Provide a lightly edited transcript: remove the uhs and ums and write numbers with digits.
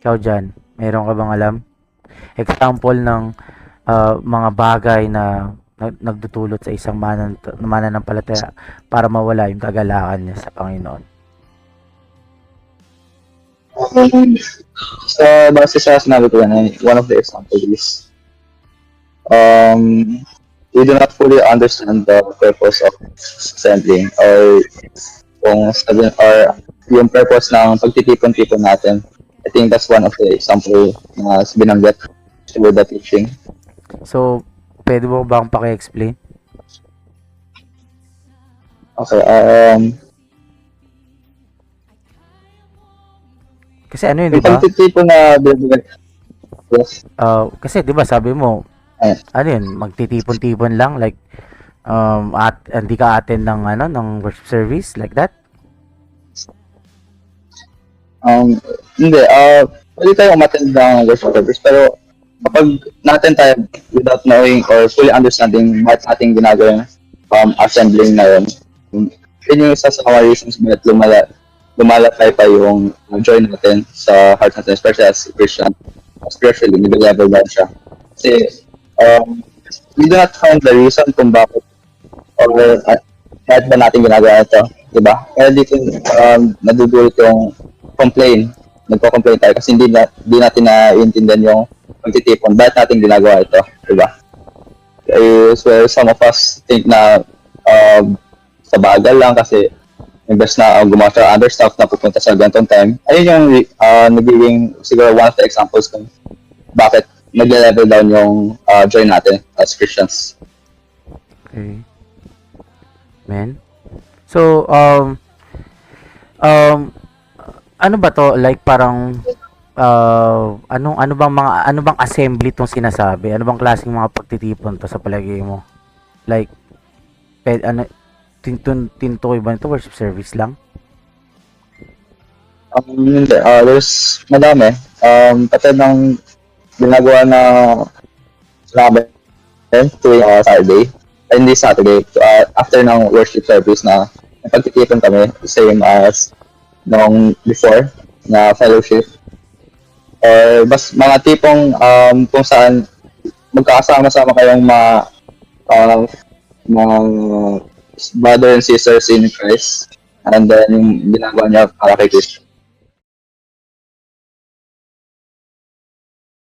Ikaw dyan, meron ka bang alam? Example ng mga bagay na nagdudulot sa isang mananampalataya para mawala yung kagalakan niya sa Panginoon. Sa base sa sinabi ko yan, one of the examples is we do not fully understand the purpose of assembling or kung sabihin or yung purpose ng pagtitipon-tipon natin. I think that's one of the example na binanggit through the teaching. So, pwede mo bang paki-explain? Okay, Kasi ano yun, di yung ba? pagtitipon na binanggit, yes, Kasi di ba sabi mo, Ayan. ano yun, magtitipon-tipon lang like at hindi ka attend ng ng worship service like that? Hindi, pwede tayo umattend ng worship service, pero kapag natin tayo without knowing or fully understanding bakit ating ginagawa assembling na yun, yun yung isa sa mga reasons bakit lumalapay pa yung joy natin sa heart natin, especially as Christian, spiritually, nag-level down siya. Kasi, we do not find the reason kung bakit or bakit ba natin ginagawa ito, di ba? Kaya dito, nadudulot yung nagko-complain tayo kasi hindi natin naiintindihan yung pagtitipon. Bakit natin ginagawa ito? Diba? So, some of us think na sa bagal lang kasi imbes na gumawa sa other stuff na pupunta sa ganitong time. Ayun yung nagiging siguro one of the examples kung bakit nag-level down yung joy natin as Christians. Okay. Men? So, ano ba to? Like parang ano bang assembly tong sinasabi? Ano bang klaseng mga pagtitipon to sa palagay mo? Like tintukoy ba nito worship service lang? Hindi. There's madami. Katulad ng ginagawa na sinabi tuwing Saturday. Hindi Saturday. After ng worship service na pagtitipon kami, same as nung before na fellowship. Or mga tipong kung saan magkakasama-sama kayong mga brother and sisters in Christ, and then yung ginagawa niya para kay Christ.